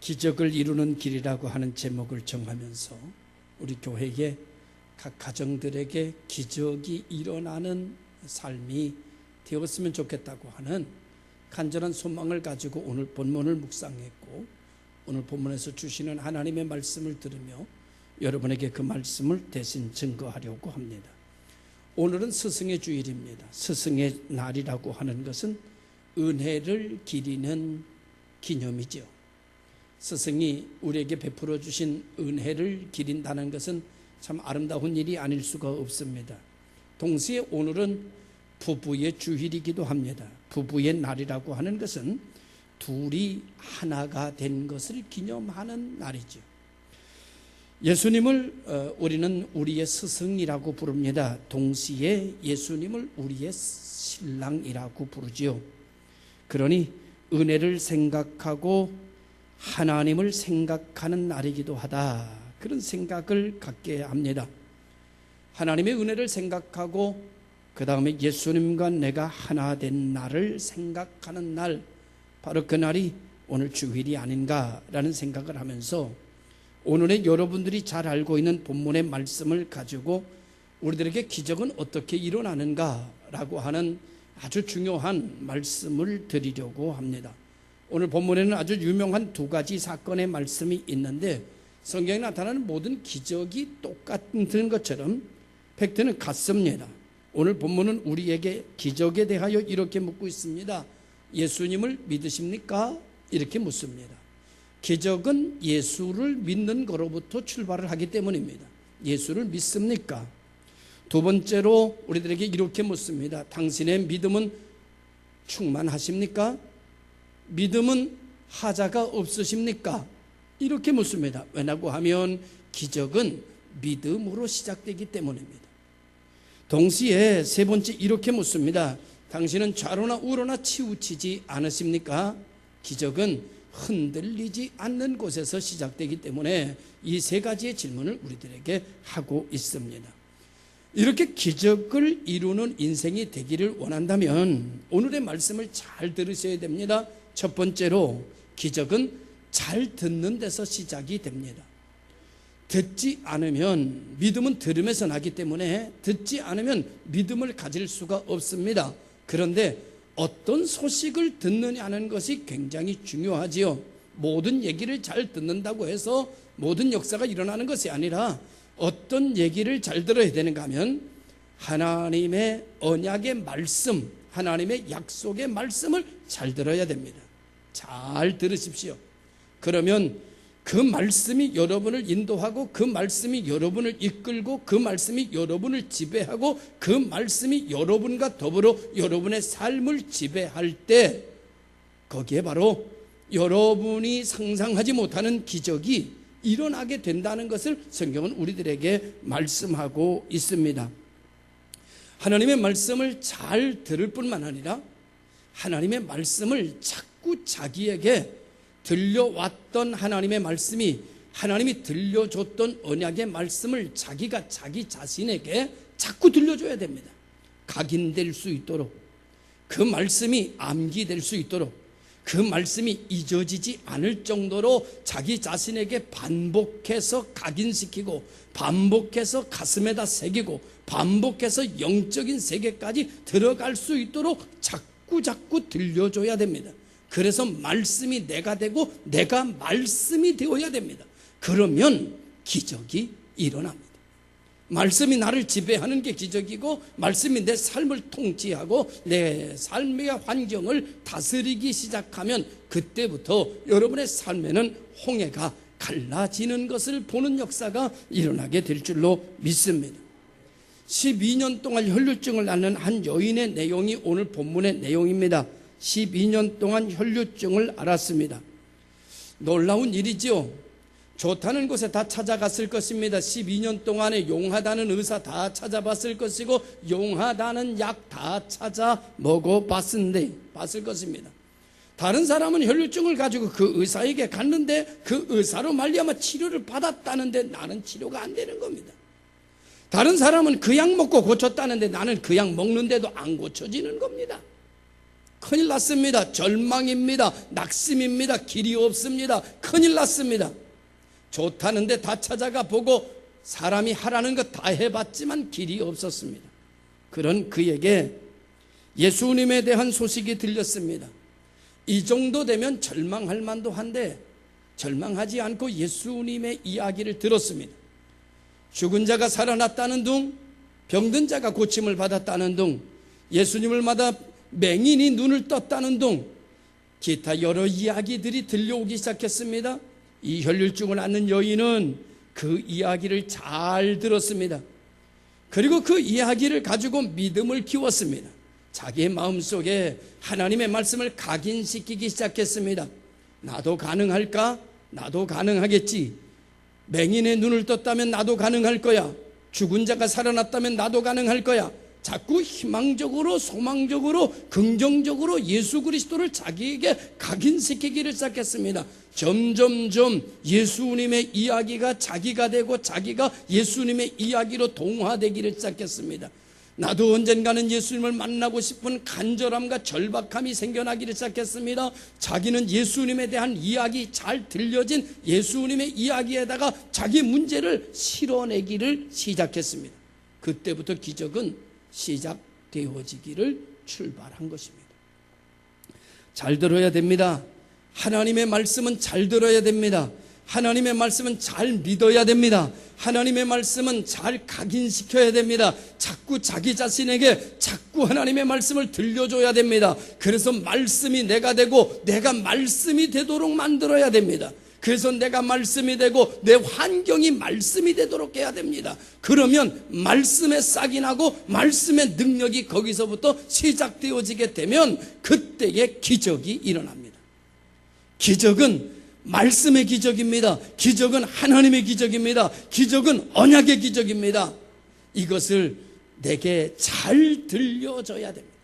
기적을 이루는 길이라고 하는 제목을 정하면서 우리 교회에 각 가정들에게 기적이 일어나는 삶이 되었으면 좋겠다고 하는 간절한 소망을 가지고 오늘 본문을 묵상했고, 오늘 본문에서 주시는 하나님의 말씀을 들으며 여러분에게 그 말씀을 대신 증거하려고 합니다. 오늘은 스승의 주일입니다. 스승의 날이라고 하는 것은 은혜를 기리는 기념이죠. 스승이 우리에게 베풀어 주신 은혜를 기린다는 것은 참 아름다운 일이 아닐 수가 없습니다. 동시에 오늘은 부부의 주일이기도 합니다. 부부의 날이라고 하는 것은 둘이 하나가 된 것을 기념하는 날이죠. 예수님을 우리는 우리의 스승이라고 부릅니다. 동시에 예수님을 우리의 신랑이라고 부르지요. 그러니 은혜를 생각하고 하나님을 생각하는 날이기도 하다, 그런 생각을 갖게 합니다. 하나님의 은혜를 생각하고 그 다음에 예수님과 내가 하나 된 날을 생각하는 날, 바로 그 날이 오늘 주일이 아닌가라는 생각을 하면서 오늘의 여러분들이 잘 알고 있는 본문의 말씀을 가지고 우리들에게 기적은 어떻게 일어나는가라고 하는 아주 중요한 말씀을 드리려고 합니다. 오늘 본문에는 아주 유명한 두 가지 사건의 말씀이 있는데, 성경에 나타나는 모든 기적이 똑같은 것처럼 팩트는 같습니다. 오늘 본문은 우리에게 기적에 대하여 이렇게 묻고 있습니다. 예수님을 믿으십니까? 이렇게 묻습니다. 기적은 예수를 믿는 것으로부터 출발을 하기 때문입니다. 예수를 믿습니까? 두 번째로 우리들에게 이렇게 묻습니다. 당신의 믿음은 충만하십니까? 믿음은 하자가 없으십니까? 이렇게 묻습니다. 왜냐고 하면 기적은 믿음으로 시작되기 때문입니다. 동시에 세 번째 이렇게 묻습니다. 당신은 좌로나 우로나 치우치지 않으십니까? 기적은 흔들리지 않는 곳에서 시작되기 때문에 이 세 가지의 질문을 우리들에게 하고 있습니다. 이렇게 기적을 이루는 인생이 되기를 원한다면 오늘의 말씀을 잘 들으셔야 됩니다. 첫 번째로 기적은 잘 듣는 데서 시작이 됩니다. 듣지 않으면, 믿음은 들음에서 나기 때문에 듣지 않으면 믿음을 가질 수가 없습니다. 그런데 어떤 소식을 듣느냐는 것이 굉장히 중요하지요. 모든 얘기를 잘 듣는다고 해서 모든 역사가 일어나는 것이 아니라 어떤 얘기를 잘 들어야 되는가 하면 하나님의 언약의 말씀, 하나님의 약속의 말씀을 잘 들어야 됩니다. 잘 들으십시오. 그러면 그 말씀이 여러분을 인도하고 그 말씀이 여러분을 이끌고 그 말씀이 여러분을 지배하고 그 말씀이 여러분과 더불어 여러분의 삶을 지배할 때 거기에 바로 여러분이 상상하지 못하는 기적이 일어나게 된다는 것을 성경은 우리들에게 말씀하고 있습니다. 하나님의 말씀을 잘 들을 뿐만 아니라 하나님의 말씀을 자꾸 자기에게 들려왔던 하나님의 말씀이, 하나님이 들려줬던 언약의 말씀을 자기가 자기 자신에게 자꾸 들려줘야 됩니다. 각인될 수 있도록, 그 말씀이 암기될 수 있도록, 그 말씀이 잊어지지 않을 정도로 자기 자신에게 반복해서 각인시키고 반복해서 가슴에다 새기고 반복해서 영적인 세계까지 들어갈 수 있도록 자꾸 들려줘야 됩니다. 그래서 말씀이 내가 되고 내가 말씀이 되어야 됩니다. 그러면 기적이 일어납니다. 말씀이 나를 지배하는 게 기적이고 말씀이 내 삶을 통치하고 내 삶의 환경을 다스리기 시작하면 그때부터 여러분의 삶에는 홍해가 갈라지는 것을 보는 역사가 일어나게 될 줄로 믿습니다. 12년 동안 혈류증을 앓는 한 여인의 내용이 오늘 본문의 내용입니다. 12년 동안 혈류증을 앓았습니다. 놀라운 일이지요. 좋다는 곳에 다 찾아갔을 것입니다. 12년 동안에 용하다는 의사 다 찾아봤을 것이고 용하다는 약 다 찾아 먹어봤을 것입니다. 다른 사람은 혈류증을 가지고 그 의사에게 갔는데 그 의사로 말미암아 치료를 받았다는데 나는 치료가 안 되는 겁니다. 다른 사람은 그 약 먹고 고쳤다는데 나는 그 약 먹는데도 안 고쳐지는 겁니다. 큰일 났습니다. 절망입니다. 낙심입니다. 길이 없습니다. 큰일 났습니다. 좋다는데 다 찾아가 보고 사람이 하라는 것 다 해봤지만 길이 없었습니다. 그런 그에게 예수님에 대한 소식이 들렸습니다. 이 정도 되면 절망할 만도 한데 절망하지 않고 예수님의 이야기를 들었습니다. 죽은 자가 살아났다는 둥, 병든 자가 고침을 받았다는 둥, 예수님을 받아 맹인이 눈을 떴다는 둥, 기타 여러 이야기들이 들려오기 시작했습니다. 이 혈류증을 앓는 여인은 그 이야기를 잘 들었습니다. 그리고 그 이야기를 가지고 믿음을 키웠습니다. 자기의 마음속에 하나님의 말씀을 각인시키기 시작했습니다. 나도 가능할까? 나도 가능하겠지. 맹인의 눈을 떴다면 나도 가능할 거야. 죽은 자가 살아났다면 나도 가능할 거야. 자꾸 희망적으로, 소망적으로, 긍정적으로 예수 그리스도를 자기에게 각인시키기를 시작했습니다. 점점점 예수님의 이야기가 자기가 되고 자기가 예수님의 이야기로 동화되기를 시작했습니다. 나도 언젠가는 예수님을 만나고 싶은 간절함과 절박함이 생겨나기를 시작했습니다. 자기는 예수님에 대한 이야기, 잘 들려진 예수님의 이야기에다가 자기 문제를 실어내기를 시작했습니다. 그때부터 기적은 시작되어지기를 출발한 것입니다. 잘 들어야 됩니다. 하나님의 말씀은 잘 들어야 됩니다. 하나님의 말씀은 잘 믿어야 됩니다. 하나님의 말씀은 잘 각인시켜야 됩니다. 자꾸 자기 자신에게 자꾸 하나님의 말씀을 들려줘야 됩니다. 그래서 말씀이 내가 되고 내가 말씀이 되도록 만들어야 됩니다. 그래서 내가 말씀이 되고 내 환경이 말씀이 되도록 해야 됩니다. 그러면 말씀에 싹이 나고 말씀의 능력이 거기서부터 시작되어지게 되면 그때의 기적이 일어납니다. 기적은 말씀의 기적입니다. 기적은 하나님의 기적입니다. 기적은 언약의 기적입니다. 이것을 내게 잘 들려줘야 됩니다.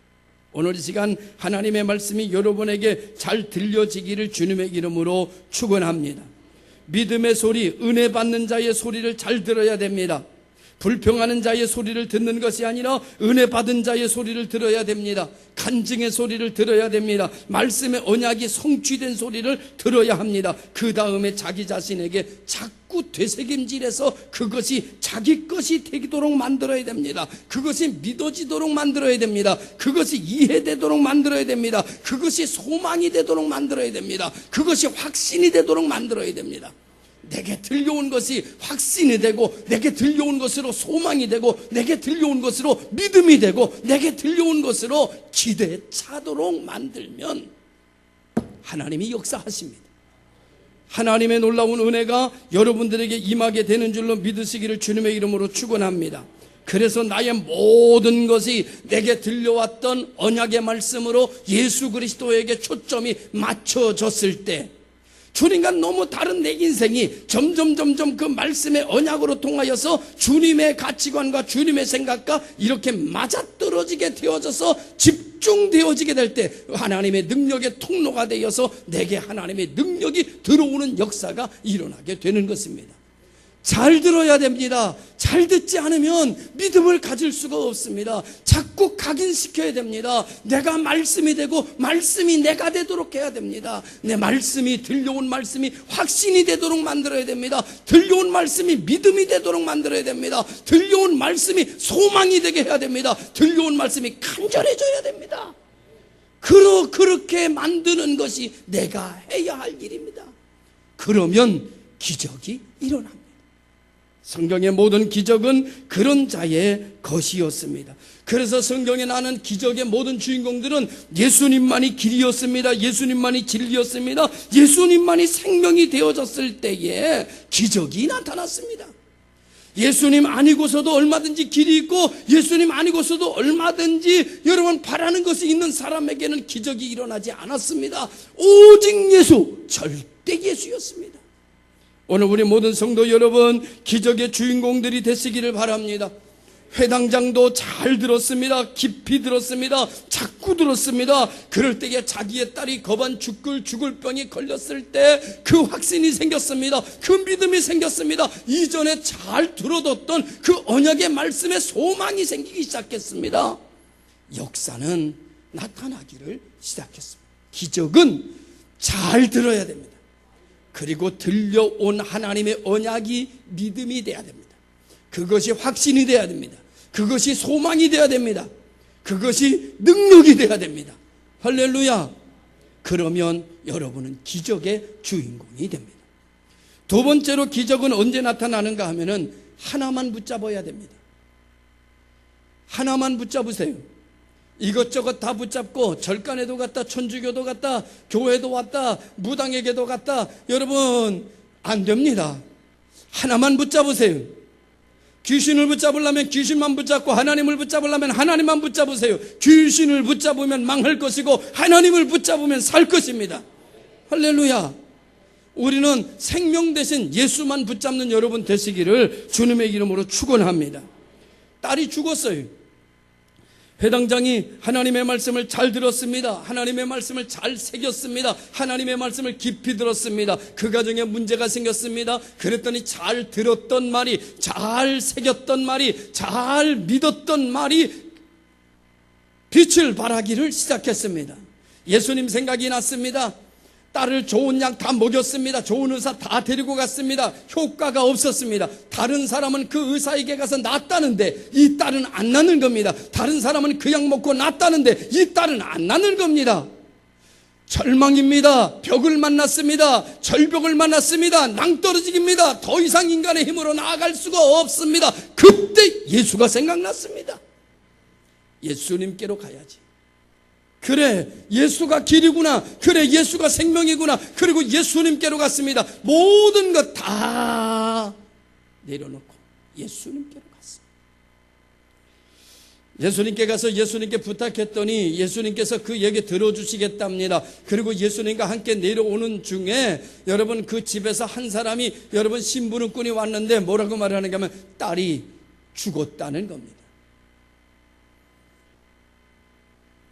오늘 이 시간 하나님의 말씀이 여러분에게 잘 들려지기를 주님의 이름으로 축원합니다. 믿음의 소리, 은혜 받는 자의 소리를 잘 들어야 됩니다. 불평하는 자의 소리를 듣는 것이 아니라 은혜 받은 자의 소리를 들어야 됩니다. 간증의 소리를 들어야 됩니다. 말씀의 언약이 성취된 소리를 들어야 합니다. 그 다음에 자기 자신에게 자꾸 되새김질해서 그것이 자기 것이 되도록 만들어야 됩니다. 그것이 믿어지도록 만들어야 됩니다. 그것이 이해되도록 만들어야 됩니다. 그것이 소망이 되도록 만들어야 됩니다. 그것이 확신이 되도록 만들어야 됩니다. 내게 들려온 것이 확신이 되고 내게 들려온 것으로 소망이 되고 내게 들려온 것으로 믿음이 되고 내게 들려온 것으로 기대에 차도록 만들면 하나님이 역사하십니다. 하나님의 놀라운 은혜가 여러분들에게 임하게 되는 줄로 믿으시기를 주님의 이름으로 축원합니다. 그래서 나의 모든 것이 내게 들려왔던 언약의 말씀으로 예수 그리스도에게 초점이 맞춰졌을 때 주님과 너무 다른 내 인생이 점점 그 말씀의 언약으로 통하여서 주님의 가치관과 주님의 생각과 이렇게 맞아떨어지게 되어져서 집중되어지게 될 때 하나님의 능력의 통로가 되어서 내게 하나님의 능력이 들어오는 역사가 일어나게 되는 것입니다. 잘 들어야 됩니다. 잘 듣지 않으면 믿음을 가질 수가 없습니다. 자꾸 각인시켜야 됩니다. 내가 말씀이 되고 말씀이 내가 되도록 해야 됩니다. 내 말씀이 들려온 말씀이 확신이 되도록 만들어야 됩니다. 들려온 말씀이 믿음이 되도록 만들어야 됩니다. 들려온 말씀이 소망이 되게 해야 됩니다. 들려온 말씀이 간절해져야 됩니다. 그렇게 만드는 것이 내가 해야 할 일입니다. 그러면 기적이 일어납니다. 성경의 모든 기적은 그런 자의 것이었습니다. 그래서 성경에 나오는 기적의 모든 주인공들은 예수님만이 길이었습니다. 예수님만이 진리였습니다. 예수님만이 생명이 되어졌을 때에 기적이 나타났습니다. 예수님 아니고서도 얼마든지 길이 있고 예수님 아니고서도 얼마든지 여러분 바라는 것이 있는 사람에게는 기적이 일어나지 않았습니다. 오직 예수, 절대 예수였습니다. 오늘 우리 모든 성도 여러분 기적의 주인공들이 되시기를 바랍니다. 회당장도 잘 들었습니다. 깊이 들었습니다. 자꾸 들었습니다. 그럴 때에 자기의 딸이 겁안 죽을 병이 걸렸을 때 그 확신이 생겼습니다. 그 믿음이 생겼습니다. 이전에 잘 들어뒀던 그 언약의 말씀에 소망이 생기기 시작했습니다. 역사는 나타나기를 시작했습니다. 기적은 잘 들어야 됩니다. 그리고 들려온 하나님의 언약이 믿음이 돼야 됩니다. 그것이 확신이 돼야 됩니다. 그것이 소망이 돼야 됩니다. 그것이 능력이 돼야 됩니다. 할렐루야. 그러면 여러분은 기적의 주인공이 됩니다. 두 번째로 기적은 언제 나타나는가 하면은 하나만 붙잡아야 됩니다. 하나만 붙잡으세요. 이것저것 다 붙잡고 절간에도 갔다, 천주교도 갔다, 교회도 왔다, 무당에게도 갔다. 여러분 안 됩니다. 하나만 붙잡으세요. 귀신을 붙잡으려면 귀신만 붙잡고 하나님을 붙잡으려면 하나님만 붙잡으세요. 귀신을 붙잡으면 망할 것이고 하나님을 붙잡으면 살 것입니다. 할렐루야. 우리는 생명 대신 예수만 붙잡는 여러분 되시기를 주님의 이름으로 축원합니다. 딸이 죽었어요. 회당장이 하나님의 말씀을 잘 들었습니다. 하나님의 말씀을 잘 새겼습니다. 하나님의 말씀을 깊이 들었습니다. 그 가정에 문제가 생겼습니다. 그랬더니 잘 들었던 말이, 잘 새겼던 말이, 잘 믿었던 말이 빛을 발하기를 시작했습니다. 예수님 생각이 났습니다. 딸을 좋은 약 다 먹였습니다. 좋은 의사 다 데리고 갔습니다. 효과가 없었습니다. 다른 사람은 그 의사에게 가서 낫다는데 이 딸은 안 낫는 겁니다. 다른 사람은 그 약 먹고 낫다는데 이 딸은 안 낫는 겁니다. 절망입니다. 벽을 만났습니다. 절벽을 만났습니다. 낭떠러지기입니다. 더 이상 인간의 힘으로 나아갈 수가 없습니다. 그때 예수가 생각났습니다. 예수님께로 가야지. 그래, 예수가 길이구나. 그래, 예수가 생명이구나. 그리고 예수님께로 갔습니다. 모든 것 다 내려놓고 예수님께로 갔습니다. 예수님께 가서 예수님께 부탁했더니 예수님께서 그 얘기 들어주시겠답니다. 그리고 예수님과 함께 내려오는 중에 여러분 그 집에서 한 사람이 여러분 심부름꾼이 왔는데 뭐라고 말하는가 하면 딸이 죽었다는 겁니다.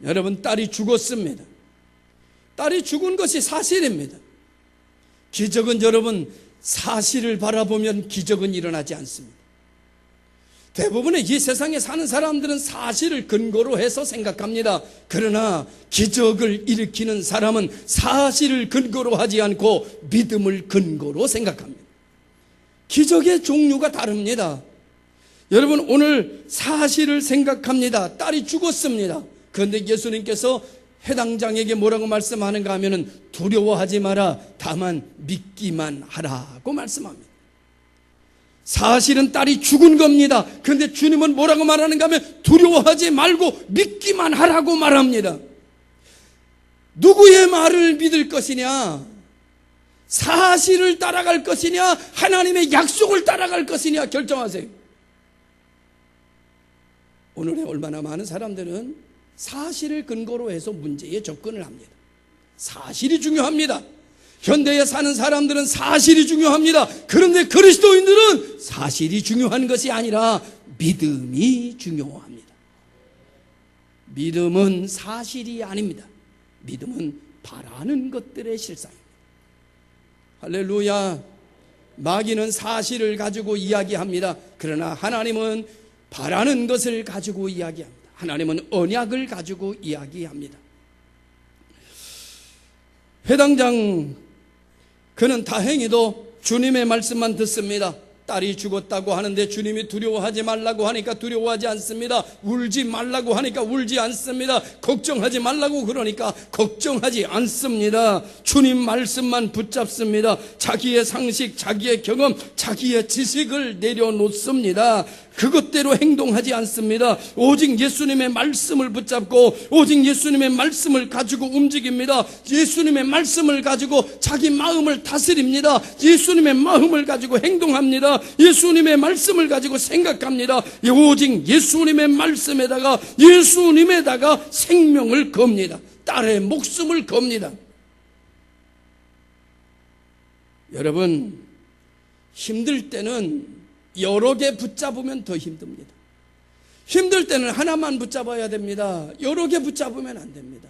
여러분 딸이 죽었습니다. 딸이 죽은 것이 사실입니다. 기적은 여러분 사실을 바라보면 기적은 일어나지 않습니다. 대부분의 이 세상에 사는 사람들은 사실을 근거로 해서 생각합니다. 그러나 기적을 일으키는 사람은 사실을 근거로 하지 않고 믿음을 근거로 생각합니다. 기적의 종류가 다릅니다. 여러분 오늘 사실을 생각합니다. 딸이 죽었습니다. 그런데 예수님께서 해당장에게 뭐라고 말씀하는가 하면은 두려워하지 마라. 다만 믿기만 하라고 말씀합니다. 사실은 딸이 죽은 겁니다. 그런데 주님은 뭐라고 말하는가 하면 두려워하지 말고 믿기만 하라고 말합니다. 누구의 말을 믿을 것이냐? 사실을 따라갈 것이냐? 하나님의 약속을 따라갈 것이냐? 결정하세요. 오늘의 얼마나 많은 사람들은 사실을 근거로 해서 문제에 접근을 합니다. 사실이 중요합니다. 현대에 사는 사람들은 사실이 중요합니다. 그런데 그리스도인들은 사실이 중요한 것이 아니라 믿음이 중요합니다. 믿음은 사실이 아닙니다. 믿음은 바라는 것들의 실상입니다. 할렐루야. 마귀는 사실을 가지고 이야기합니다. 그러나 하나님은 바라는 것을 가지고 이야기합니다. 하나님은 언약을 가지고 이야기합니다. 회당장 그는 다행히도 주님의 말씀만 듣습니다. 딸이 죽었다고 하는데 주님이 두려워하지 말라고 하니까 두려워하지 않습니다. 울지 말라고 하니까 울지 않습니다. 걱정하지 말라고 그러니까 걱정하지 않습니다. 주님 말씀만 붙잡습니다. 자기의 상식, 자기의 경험, 자기의 지식을 내려놓습니다. 그것대로 행동하지 않습니다. 오직 예수님의 말씀을 붙잡고 오직 예수님의 말씀을 가지고 움직입니다. 예수님의 말씀을 가지고 자기 마음을 다스립니다. 예수님의 마음을 가지고 행동합니다. 예수님의 말씀을 가지고 생각합니다. 오직 예수님의 말씀에다가 예수님에다가 생명을 겁니다. 딸의 목숨을 겁니다. 여러분 힘들 때는 여러 개 붙잡으면 더 힘듭니다. 힘들 때는 하나만 붙잡아야 됩니다. 여러 개 붙잡으면 안 됩니다.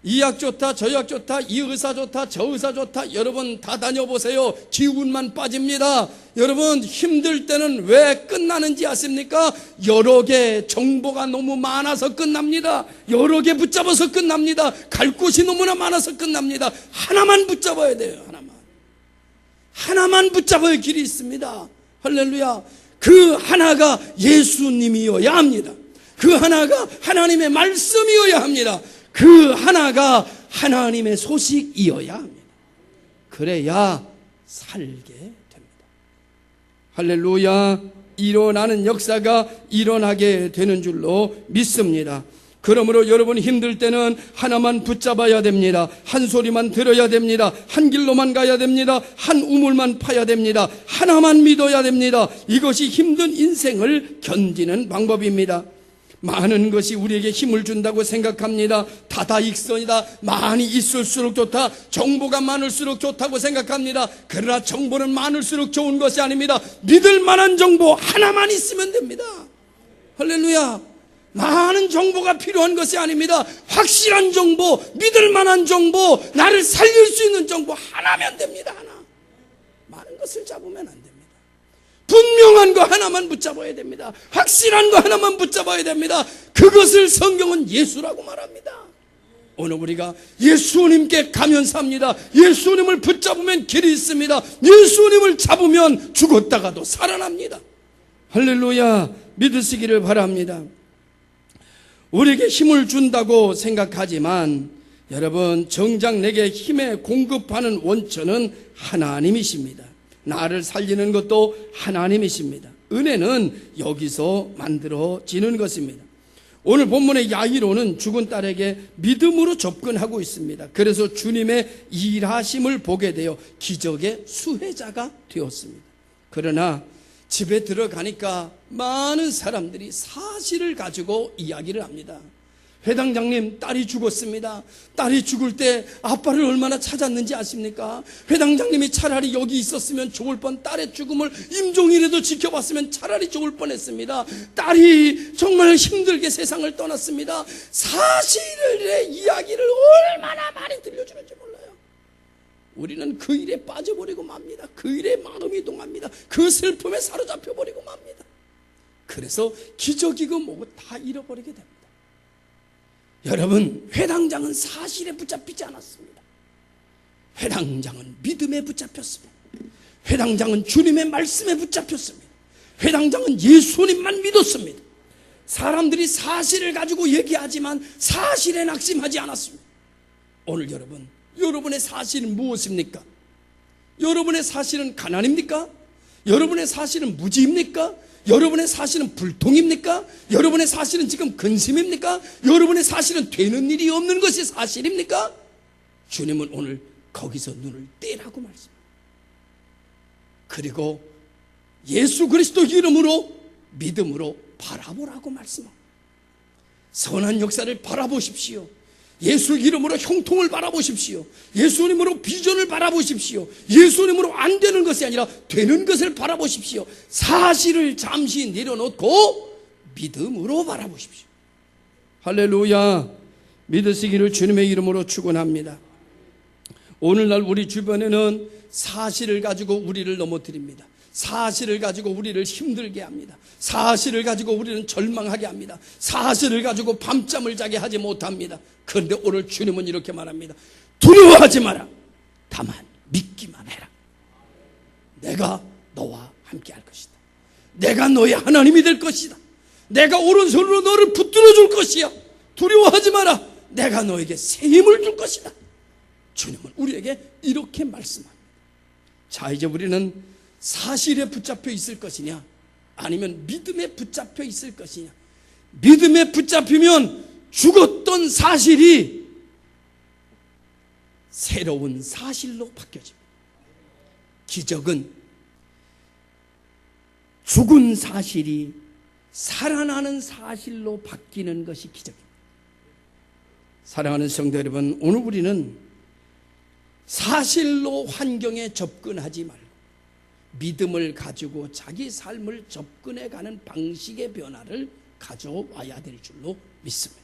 이 약 좋다, 저 약 좋다, 이 의사 좋다, 저 의사 좋다. 여러분 다 다녀보세요. 기운만 빠집니다. 여러분 힘들 때는 왜 끝나는지 아십니까? 여러 개 정보가 너무 많아서 끝납니다. 여러 개 붙잡아서 끝납니다. 갈 곳이 너무나 많아서 끝납니다. 하나만 붙잡아야 돼요. 하나만 붙잡아야 길이 있습니다. 할렐루야. 그 하나가 예수님이어야 합니다. 그 하나가 하나님의 말씀이어야 합니다. 그 하나가 하나님의 소식이어야 합니다. 그래야 살게 됩니다. 할렐루야. 일어나는 역사가 일어나게 되는 줄로 믿습니다. 그러므로 여러분 힘들 때는 하나만 붙잡아야 됩니다. 한 소리만 들어야 됩니다. 한 길로만 가야 됩니다. 한 우물만 파야 됩니다. 하나만 믿어야 됩니다. 이것이 힘든 인생을 견디는 방법입니다. 많은 것이 우리에게 힘을 준다고 생각합니다. 다다익선이다. 많이 있을수록 좋다. 정보가 많을수록 좋다고 생각합니다. 그러나 정보는 많을수록 좋은 것이 아닙니다. 믿을 만한 정보 하나만 있으면 됩니다. 할렐루야. 많은 정보가 필요한 것이 아닙니다. 확실한 정보, 믿을 만한 정보, 나를 살릴 수 있는 정보 하나면 됩니다. 하나. 많은 것을 잡으면 안 됩니다. 분명한 거 하나만 붙잡아야 됩니다. 확실한 거 하나만 붙잡아야 됩니다. 그것을 성경은 예수라고 말합니다. 오늘 우리가 예수님께 가면 삽니다. 예수님을 붙잡으면 길이 있습니다. 예수님을 잡으면 죽었다가도 살아납니다. 할렐루야. 믿으시기를 바랍니다. 우리에게 힘을 준다고 생각하지만 여러분 정작 내게 힘에 공급하는 원천은 하나님이십니다. 나를 살리는 것도 하나님이십니다. 은혜는 여기서 만들어지는 것입니다. 오늘 본문의 야이로는 죽은 딸에게 믿음으로 접근하고 있습니다. 그래서 주님의 일하심을 보게 되어 기적의 수혜자가 되었습니다. 그러나 집에 들어가니까 많은 사람들이 사실을 가지고 이야기를 합니다. 회당장님, 딸이 죽었습니다. 딸이 죽을 때 아빠를 얼마나 찾았는지 아십니까? 회당장님이 차라리 여기 있었으면 좋을 뻔, 딸의 죽음을 임종이라도 지켜봤으면 차라리 좋을 뻔했습니다. 딸이 정말 힘들게 세상을 떠났습니다. 사실의 이야기를 얼마나 많이 들려주는지 몰라요. 우리는 그 일에 빠져버리고 맙니다. 그 일에 마음이 이동합니다. 그 슬픔에 사로잡혀버리고 맙니다. 그래서 기적이고 뭐고 다 잃어버리게 됩니다. 여러분, 회당장은 사실에 붙잡히지 않았습니다. 회당장은 믿음에 붙잡혔습니다. 회당장은 주님의 말씀에 붙잡혔습니다. 회당장은 예수님만 믿었습니다. 사람들이 사실을 가지고 얘기하지만 사실에 낙심하지 않았습니다. 오늘 여러분의 사실은 무엇입니까? 여러분의 사실은 가난입니까? 여러분의 사실은 무지입니까? 여러분의 사실은 불통입니까? 여러분의 사실은 지금 근심입니까? 여러분의 사실은 되는 일이 없는 것이 사실입니까? 주님은 오늘 거기서 눈을 떼라고 말씀합니다. 그리고 예수 그리스도 이름으로 믿음으로 바라보라고 말씀합니다. 선한 역사를 바라보십시오. 예수 이름으로 형통을 바라보십시오. 예수님으로 비전을 바라보십시오. 예수님으로 안 되는 것이 아니라 되는 것을 바라보십시오. 사실을 잠시 내려놓고 믿음으로 바라보십시오. 할렐루야. 믿으시기를 주님의 이름으로 축원합니다. 오늘날 우리 주변에는 사실을 가지고 우리를 넘어뜨립니다. 사실을 가지고 우리를 힘들게 합니다. 사실을 가지고 우리는 절망하게 합니다. 사실을 가지고 밤잠을 자게 하지 못합니다. 그런데 오늘 주님은 이렇게 말합니다. 두려워하지 마라. 다만 믿기만 해라. 내가 너와 함께 할 것이다. 내가 너의 하나님이 될 것이다. 내가 오른손으로 너를 붙들어 줄 것이야. 두려워하지 마라. 내가 너에게 새 힘을 줄 것이다. 주님은 우리에게 이렇게 말씀합니다. 자, 이제 우리는 사실에 붙잡혀 있을 것이냐, 아니면 믿음에 붙잡혀 있을 것이냐. 믿음에 붙잡히면 죽었던 사실이 새로운 사실로 바뀌어집니다. 기적은 죽은 사실이 살아나는 사실로 바뀌는 것이 기적입니다. 사랑하는 성도 여러분, 오늘 우리는 사실로 환경에 접근하지 말고 믿음을 가지고 자기 삶을 접근해가는 방식의 변화를 가져와야 될 줄로 믿습니다.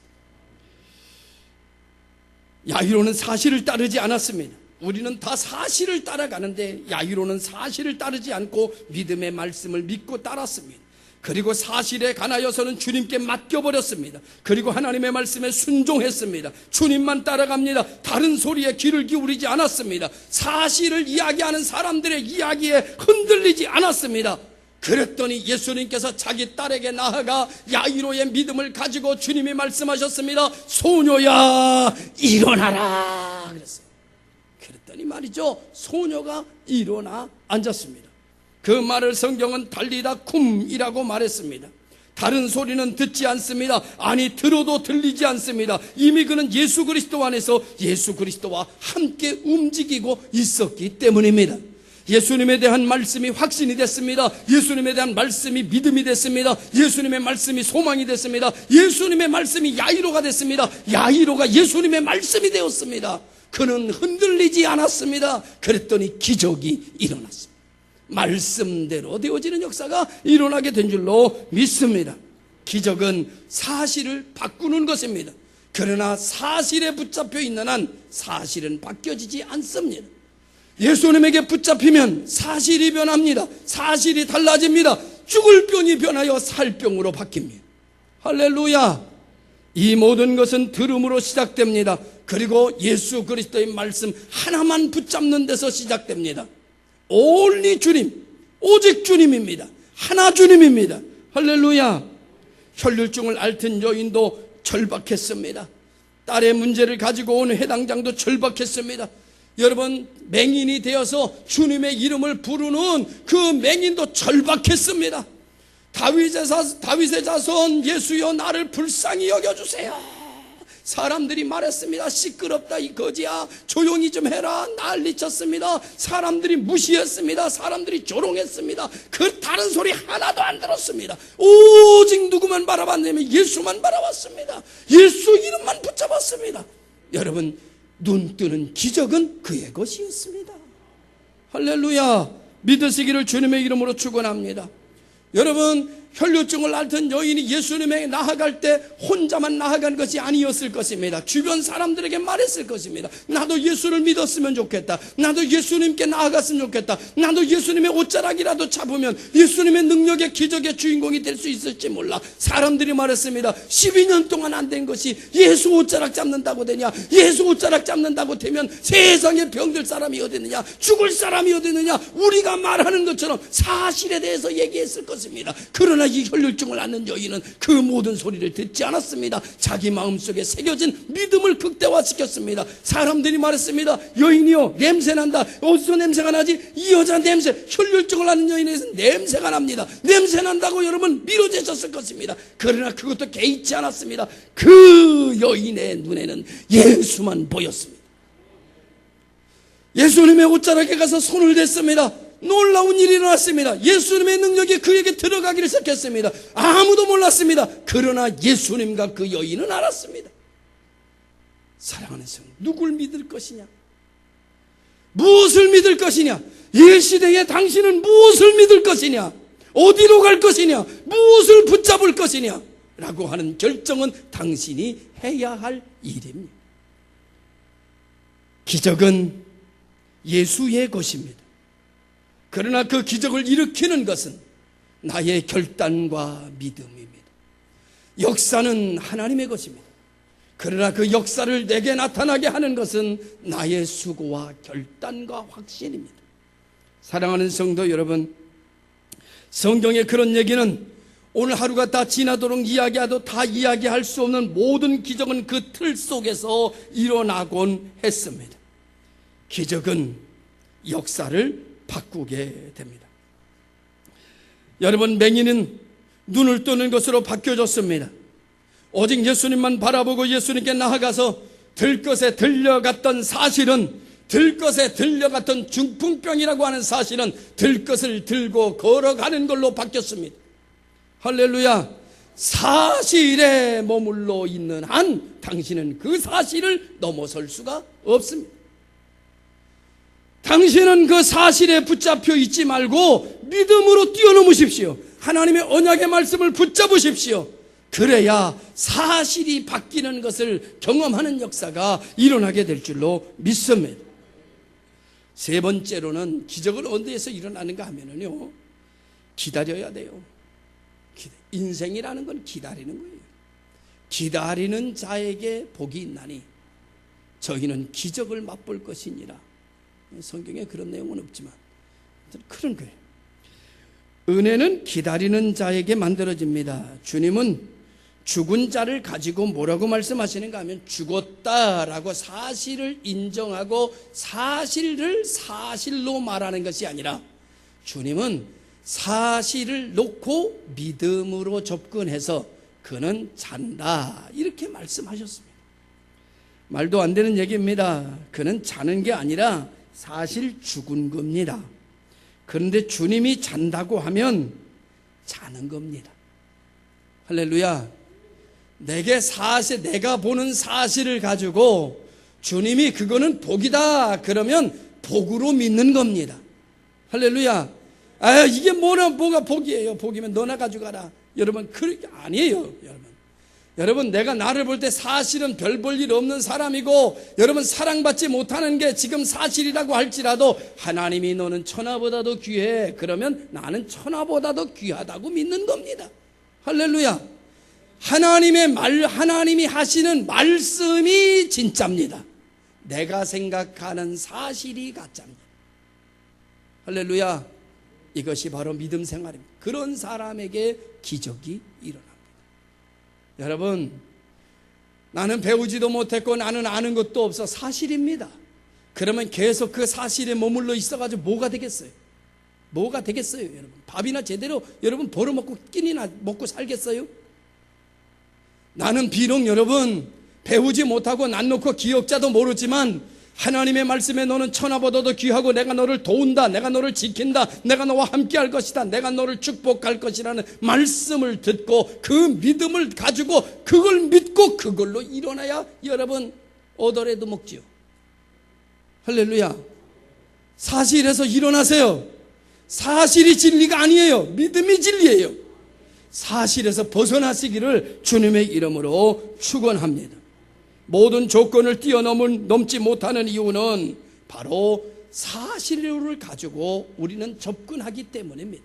야이로는 사실을 따르지 않았습니다. 우리는 다 사실을 따라가는데 야이로는 사실을 따르지 않고 믿음의 말씀을 믿고 따랐습니다. 그리고 사실에 관하여서는 주님께 맡겨버렸습니다. 그리고 하나님의 말씀에 순종했습니다. 주님만 따라갑니다. 다른 소리에 귀를 기울이지 않았습니다. 사실을 이야기하는 사람들의 이야기에 흔들리지 않았습니다. 그랬더니 예수님께서 자기 딸에게 나아가 야이로의 믿음을 가지고 주님이 말씀하셨습니다. 소녀야 일어나라 그랬어요. 그랬더니 말이죠, 소녀가 일어나 앉았습니다. 그 말을 성경은 달리다 쿰이라고 말했습니다. 다른 소리는 듣지 않습니다. 아니 들어도 들리지 않습니다. 이미 그는 예수 그리스도 안에서 예수 그리스도와 함께 움직이고 있었기 때문입니다. 예수님에 대한 말씀이 확신이 됐습니다. 예수님에 대한 말씀이 믿음이 됐습니다. 예수님의 말씀이 소망이 됐습니다. 예수님의 말씀이 야이로가 됐습니다. 야이로가 예수님의 말씀이 되었습니다. 그는 흔들리지 않았습니다. 그랬더니 기적이 일어났습니다. 말씀대로 되어지는 역사가 일어나게 된 줄로 믿습니다. 기적은 사실을 바꾸는 것입니다. 그러나 사실에 붙잡혀 있는 한 사실은 바뀌어지지 않습니다. 예수님에게 붙잡히면 사실이 변합니다. 사실이 달라집니다. 죽을 병이 변하여 살 병으로 바뀝니다. 할렐루야. 이 모든 것은 들음으로 시작됩니다. 그리고 예수 그리스도의 말씀 하나만 붙잡는 데서 시작됩니다. 올리 주님, 오직 주님입니다. 하나 주님입니다. 할렐루야. 혈류증을 앓던 여인도 절박했습니다. 딸의 문제를 가지고 온 회당장도 절박했습니다. 여러분, 맹인이 되어서 주님의 이름을 부르는 그 맹인도 절박했습니다. 다윗의 자손 예수여 나를 불쌍히 여겨주세요. 사람들이 말했습니다. 시끄럽다 이 거지야, 조용히 좀 해라. 난리쳤습니다. 사람들이 무시했습니다. 사람들이 조롱했습니다. 그 다른 소리 하나도 안 들었습니다. 오직 누구만 바라봤냐면 예수만 바라봤습니다. 예수 이름만 붙잡았습니다. 여러분, 눈 뜨는 기적은 그의 것이었습니다. 할렐루야. 믿으시기를 주님의 이름으로 축원합니다. 여러분, 혈류증을 앓던 여인이 예수님에게 나아갈 때 혼자만 나아간 것이 아니었을 것입니다. 주변 사람들에게 말했을 것입니다. 나도 예수를 믿었으면 좋겠다. 나도 예수님께 나아갔으면 좋겠다. 나도 예수님의 옷자락이라도 잡으면 예수님의 능력의 기적의 주인공이 될 수 있을지 몰라. 사람들이 말했습니다. 12년 동안 안 된 것이 예수 옷자락 잡는다고 되냐? 예수 옷자락 잡는다고 되면 세상에 병들 사람이 어디 있느냐? 죽을 사람이 어디 있느냐? 우리가 말하는 것처럼 사실에 대해서 얘기했을 것입니다. 그러나 이 혈류증을 앓는 여인은 그 모든 소리를 듣지 않았습니다. 자기 마음속에 새겨진 믿음을 극대화시켰습니다. 사람들이 말했습니다. 여인이요, 냄새난다. 어디서 냄새가 나지? 이 여자 냄새, 혈류증을 앓는 여인에서 냄새가 납니다. 냄새난다고 여러분 미뤄지셨을 것입니다. 그러나 그것도 개의치 않았습니다. 그 여인의 눈에는 예수만 보였습니다. 예수님의 옷자락에 가서 손을 댔습니다. 놀라운 일이 일어났습니다. 예수님의 능력이 그에게 들어가기를 시작했습니다. 아무도 몰랐습니다. 그러나 예수님과 그 여인은 알았습니다. 사랑하는 성도, 누굴 믿을 것이냐? 무엇을 믿을 것이냐? 이 시대에 당신은 무엇을 믿을 것이냐? 어디로 갈 것이냐? 무엇을 붙잡을 것이냐? 라고 하는 결정은 당신이 해야 할 일입니다. 기적은 예수의 것입니다. 그러나 그 기적을 일으키는 것은 나의 결단과 믿음입니다. 역사는 하나님의 것입니다. 그러나 그 역사를 내게 나타나게 하는 것은 나의 수고와 결단과 확신입니다. 사랑하는 성도 여러분, 성경의 그런 얘기는 오늘 하루가 다 지나도록 이야기해도 다 이야기할 수 없는 모든 기적은 그 틀 속에서 일어나곤 했습니다. 기적은 역사를 바꾸게 됩니다. 여러분, 맹인은 눈을 뜨는 것으로 바뀌어졌습니다. 오직 예수님만 바라보고 예수님께 나아가서 들것에 들려갔던 사실은, 들것에 들려갔던 중풍병이라고 하는 사실은 들것을 들고 걸어가는 걸로 바뀌었습니다. 할렐루야. 사실에 머물러 있는 한 당신은 그 사실을 넘어설 수가 없습니다. 당신은 그 사실에 붙잡혀 있지 말고 믿음으로 뛰어넘으십시오. 하나님의 언약의 말씀을 붙잡으십시오. 그래야 사실이 바뀌는 것을 경험하는 역사가 일어나게 될 줄로 믿습니다. 세 번째로는 기적은 어디에서 일어나는가 하면은요, 기다려야 돼요. 인생이라는 건 기다리는 거예요. 기다리는 자에게 복이 있나니 저희는 기적을 맛볼 것이니라. 성경에 그런 내용은 없지만 그런 거예요. 은혜는 기다리는 자에게 만들어집니다. 주님은 죽은 자를 가지고 뭐라고 말씀하시는가 하면, 죽었다라고 사실을 인정하고 사실을 사실로 말하는 것이 아니라, 주님은 사실을 놓고 믿음으로 접근해서 그는 잔다, 이렇게 말씀하셨습니다. 말도 안 되는 얘기입니다. 그는 자는 게 아니라 사실 죽은 겁니다. 그런데 주님이 잔다고 하면 자는 겁니다. 할렐루야. 내가 보는 사실을 가지고 주님이 그거는 복이다 그러면 복으로 믿는 겁니다. 할렐루야. 이게 뭐가 복이에요. 복이면 너나 가져가라. 여러분, 그게 아니에요. 여러분, 내가 나를 볼 때 사실은 별 볼 일 없는 사람이고, 여러분, 사랑받지 못하는 게 지금 사실이라고 할지라도, 하나님이 너는 천하보다도 귀해, 그러면 나는 천하보다도 귀하다고 믿는 겁니다. 할렐루야. 하나님이 하시는 말씀이 진짜입니다. 내가 생각하는 사실이 가짜입니다. 할렐루야. 이것이 바로 믿음 생활입니다. 그런 사람에게 기적이 일어납니다. 여러분, 나는 배우지도 못했고 나는 아는 것도 없어. 사실입니다. 그러면 계속 그 사실에 머물러 있어가지고 뭐가 되겠어요? 뭐가 되겠어요, 여러분? 밥이나 제대로 여러분 벌어먹고 끼니나 먹고 살겠어요? 나는 비록 여러분 배우지 못하고 난 놓고 기억자도 모르지만, 하나님의 말씀에 너는 천하보다도 귀하고 내가 너를 도운다, 내가 너를 지킨다, 내가 너와 함께 할 것이다, 내가 너를 축복할 것이라는 말씀을 듣고 그 믿음을 가지고 그걸 믿고 그걸로 일어나야 여러분 오더라도 먹지요. 할렐루야. 사실에서 일어나세요. 사실이 진리가 아니에요. 믿음이 진리예요. 사실에서 벗어나시기를 주님의 이름으로 축원합니다. 모든 조건을 뛰어넘지 못하는 이유는 바로 사실을 가지고 우리는 접근하기 때문입니다.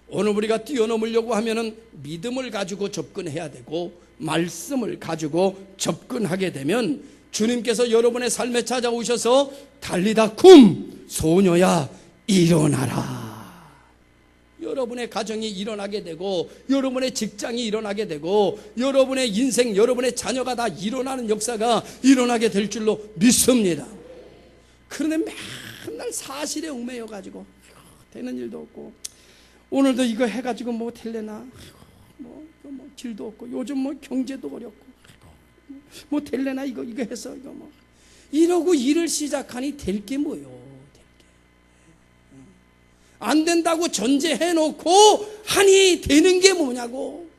오늘 우리가 뛰어넘으려고 하면은 믿음을 가지고 접근해야 되고, 말씀을 가지고 접근하게 되면 주님께서 여러분의 삶에 찾아오셔서 달리다 쿰 소녀야 일어나라, 여러분의 가정이 일어나게 되고, 여러분의 직장이 일어나게 되고, 여러분의 인생, 여러분의 자녀가 다 일어나는 역사가 일어나게 될 줄로 믿습니다. 그런데 맨날 사실에 얽매여 가지고 되는 일도 없고, 오늘도 이거 해가지고 뭐 될래나, 뭐 길도 없고, 요즘 뭐 경제도 어렵고, 뭐 될래나, 이거 해서 이거 뭐 이러고 일을 시작하니 될 게 뭐요? 안 된다고 전제해놓고 하니 되는 게 뭐냐고.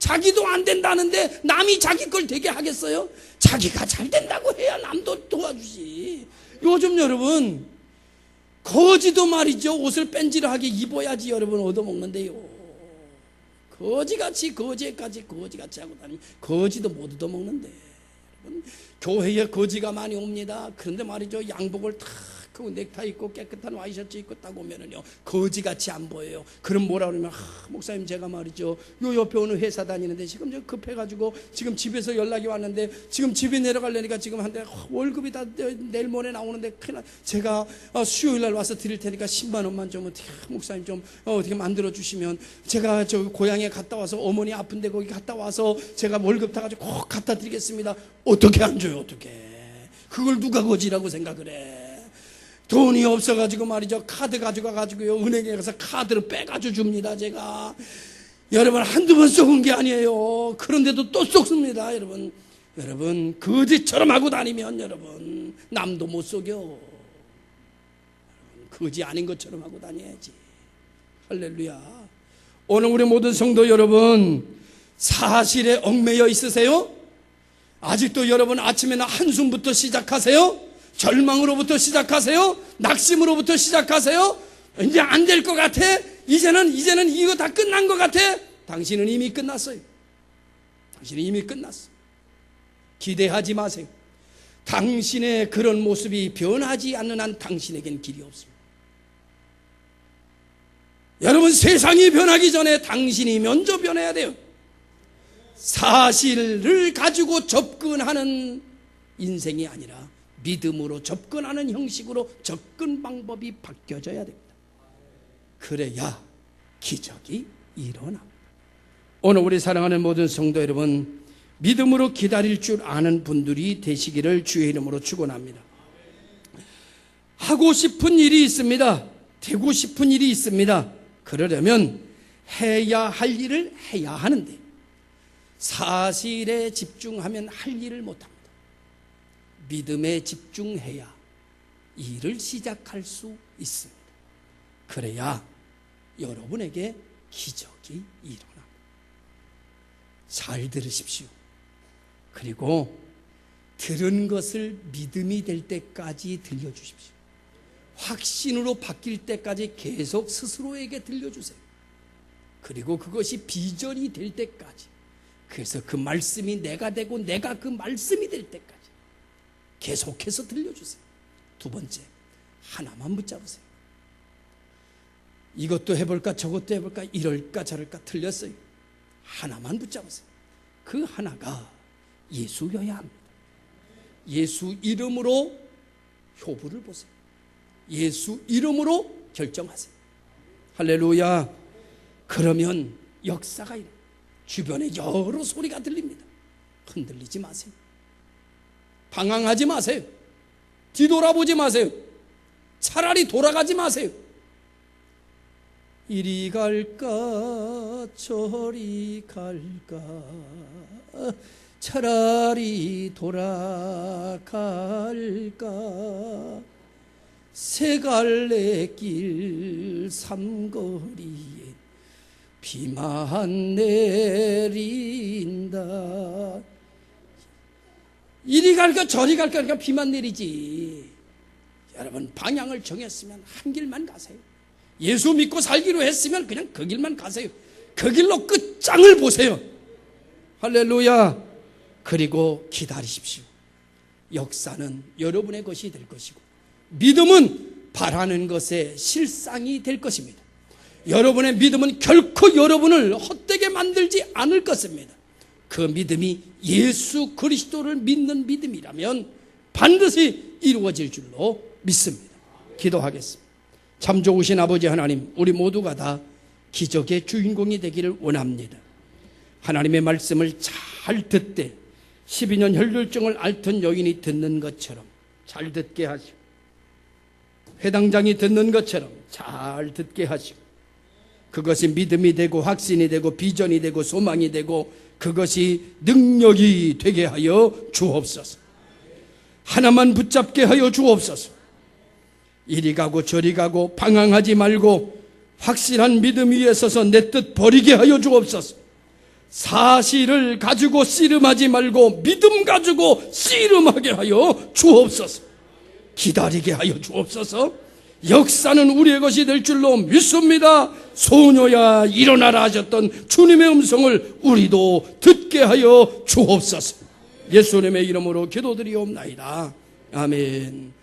자기도 안 된다는데 남이 자기 걸 되게 하겠어요? 자기가 잘 된다고 해야 남도 도와주지. 요즘 여러분 거지도 말이죠, 옷을 뺀질하게 입어야지 여러분 얻어먹는데요. 거지같이 하고 다니면 거지도 못 얻어먹는데, 여러분, 교회에 거지가 많이 옵니다. 그런데 말이죠, 양복을 탁 그 넥타이 입고 깨끗한 와이셔츠 입고 딱 오면은요 거지같이 안 보여요. 그럼 뭐라 그러면, 목사님 제가 말이죠 요 옆에 어느 회사 다니는데 지금 저 급해가지고 지금 집에서 연락이 왔는데 지금 집에 내려가려니까 지금 한데 월급이 다 내일 모레 나오는데 큰일, 제가 수요일날 와서 드릴 테니까 10만 원만 좀 어떻게, 목사님 좀 어떻게 만들어 주시면 제가 저 고향에 갔다 와서 어머니 아픈데 거기 갔다 와서 제가 월급 타가지고 꼭 갖다 드리겠습니다. 어떻게 안 줘요? 어떻게? 그걸 누가 거지라고 생각을 해? 돈이 없어가지고 말이죠, 카드 가져가가지고요 은행에 가서 카드를 빼가지고 줍니다. 제가 여러분 한두 번 쏘은 게 아니에요. 그런데도 또 쏘습니다. 여러분 거지처럼 하고 다니면 여러분 남도 못 속여. 거지 아닌 것처럼 하고 다녀야지. 할렐루야. 오늘 우리 모든 성도 여러분, 사실에 얽매여 있으세요? 아직도 여러분 아침에는 한숨부터 시작하세요? 절망으로부터 시작하세요? 낙심으로부터 시작하세요? 이제 안 될 것 같아? 이제는 이거 다 끝난 것 같아? 당신은 이미 끝났어요. 당신은 이미 끝났어. 기대하지 마세요. 당신의 그런 모습이 변하지 않는 한 당신에겐 길이 없습니다. 여러분, 세상이 변하기 전에 당신이 먼저 변해야 돼요. 사실을 가지고 접근하는 인생이 아니라 믿음으로 접근하는 형식으로 접근 방법이 바뀌어져야 됩니다. 그래야 기적이 일어납니다. 오늘 우리 사랑하는 모든 성도 여러분, 믿음으로 기다릴 줄 아는 분들이 되시기를 주의 이름으로 축원합니다. 하고 싶은 일이 있습니다. 되고 싶은 일이 있습니다. 그러려면 해야 할 일을 해야 하는데 사실에 집중하면 할 일을 못합니다. 믿음에 집중해야 일을 시작할 수 있습니다. 그래야 여러분에게 기적이 일어납니다. 잘 들으십시오. 그리고 들은 것을 믿음이 될 때까지 들려주십시오. 확신으로 바뀔 때까지 계속 스스로에게 들려주세요. 그리고 그것이 비전이 될 때까지, 그래서 그 말씀이 내가 되고 내가 그 말씀이 될 때까지 계속해서 들려주세요. 두 번째, 하나만 붙잡으세요. 이것도 해볼까 저것도 해볼까 이럴까 저럴까 틀렸어요. 하나만 붙잡으세요. 그 하나가 예수여야 합니다. 예수 이름으로 효부를 보세요. 예수 이름으로 결정하세요. 할렐루야. 그러면 역사가 일어나요. 주변에 여러 소리가 들립니다. 흔들리지 마세요. 방황하지 마세요. 뒤돌아보지 마세요. 차라리 돌아가지 마세요. 이리 갈까 저리 갈까 차라리 돌아갈까 세 갈래 길 삼거리에 비만 내린다. 이리 갈까 저리 갈까 그러니까 비만 내리지. 여러분, 방향을 정했으면 한 길만 가세요. 예수 믿고 살기로 했으면 그냥 그 길만 가세요. 그 길로 끝장을 보세요. 할렐루야. 그리고 기다리십시오. 역사는 여러분의 것이 될 것이고 믿음은 바라는 것의 실상이 될 것입니다. 여러분의 믿음은 결코 여러분을 헛되게 만들지 않을 것입니다. 그 믿음이 예수 그리스도를 믿는 믿음이라면 반드시 이루어질 줄로 믿습니다. 기도하겠습니다. 참 좋으신 아버지 하나님, 우리 모두가 다 기적의 주인공이 되기를 원합니다. 하나님의 말씀을 잘 듣되 12년 혈류증을 앓던 여인이 듣는 것처럼 잘 듣게 하시고, 회당장이 듣는 것처럼 잘 듣게 하시고, 그것이 믿음이 되고 확신이 되고 비전이 되고 소망이 되고 그것이 능력이 되게 하여 주옵소서. 하나만 붙잡게 하여 주옵소서. 이리 가고 저리 가고 방황하지 말고 확실한 믿음 위에 서서 내 뜻 버리게 하여 주옵소서. 사실을 가지고 씨름하지 말고 믿음 가지고 씨름하게 하여 주옵소서. 기다리게 하여 주옵소서. 역사는 우리의 것이 될 줄로 믿습니다. 소녀야 일어나라 하셨던 주님의 음성을 우리도 듣게 하여 주옵소서. 예수님의 이름으로 기도드리옵나이다. 아멘.